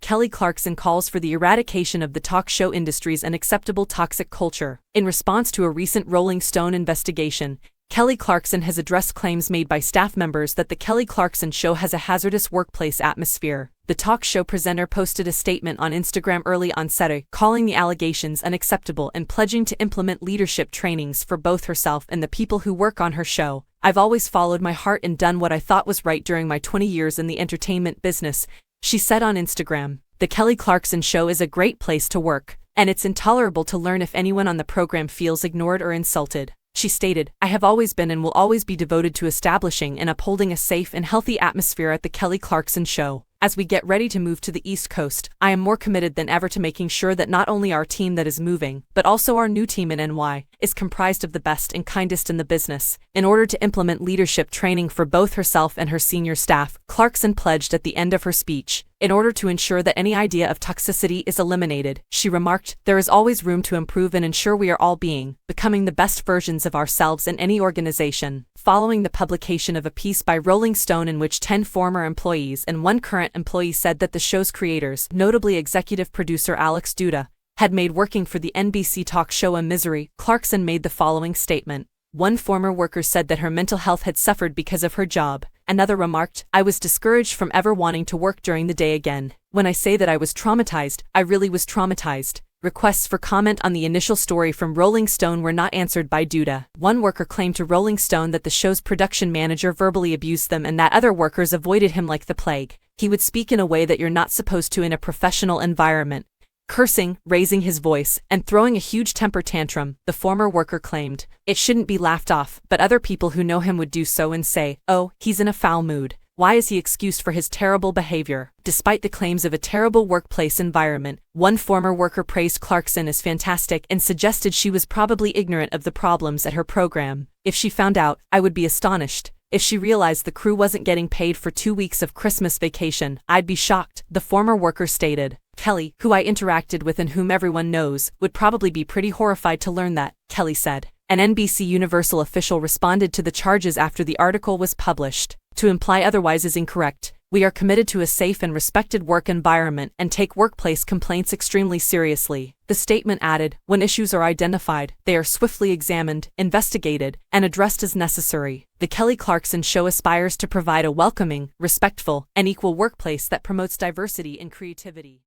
Kelly Clarkson calls for the eradication of the talk show industry's unacceptable toxic culture. In response to a recent Rolling Stone investigation, Kelly Clarkson has addressed claims made by staff members that The Kelly Clarkson Show has a hazardous workplace atmosphere. The talk show presenter posted a statement on Instagram early on Saturday, calling the allegations unacceptable and pledging to implement leadership trainings for both herself and the people who work on her show. "I've always followed my heart and done what I thought was right during my 20 years in the entertainment business," she said on Instagram. "The Kelly Clarkson Show is a great place to work, and it's intolerable to learn if anyone on the program feels ignored or insulted." She stated, "I have always been and will always be devoted to establishing and upholding a safe and healthy atmosphere at The Kelly Clarkson Show. As we get ready to move to the East Coast, I am more committed than ever to making sure that not only our team that is moving, but also our new team in NY, is comprised of the best and kindest in the business." In order to implement leadership training for both herself and her senior staff, Clarkson pledged at the end of her speech, "In order to ensure that any idea of toxicity is eliminated," she remarked, "there is always room to improve and ensure we are all becoming the best versions of ourselves in any organization." Following the publication of a piece by Rolling Stone in which 10 former employees and one current employee said that the show's creators, notably executive producer Alex Duda, had made working for the NBC talk show a misery, Clarkson made the following statement. One former worker said that her mental health had suffered because of her job. Another remarked, "I was discouraged from ever wanting to work during the day again. When I say that I was traumatized, I really was traumatized." Requests for comment on the initial story from Rolling Stone were not answered by Duda. One worker claimed to Rolling Stone that the show's production manager verbally abused them and that other workers avoided him like the plague. "He would speak in a way that you're not supposed to in a professional environment. Cursing, raising his voice, and throwing a huge temper tantrum," the former worker claimed. "It shouldn't be laughed off, but other people who know him would do so and say, 'Oh, he's in a foul mood. Why is he excused for his terrible behavior?'" Despite the claims of a terrible workplace environment, one former worker praised Clarkson as fantastic and suggested she was probably ignorant of the problems at her program. "If she found out, I would be astonished. If she realized the crew wasn't getting paid for 2 weeks of Christmas vacation, I'd be shocked," the former worker stated. "Kelly, who I interacted with and whom everyone knows, would probably be pretty horrified to learn that," Kelly said. An NBC Universal official responded to the charges after the article was published. "To imply otherwise is incorrect. We are committed to a safe and respected work environment and take workplace complaints extremely seriously." The statement added, "When issues are identified, they are swiftly examined, investigated, and addressed as necessary." The Kelly Clarkson Show aspires to provide a welcoming, respectful, and equal workplace that promotes diversity and creativity.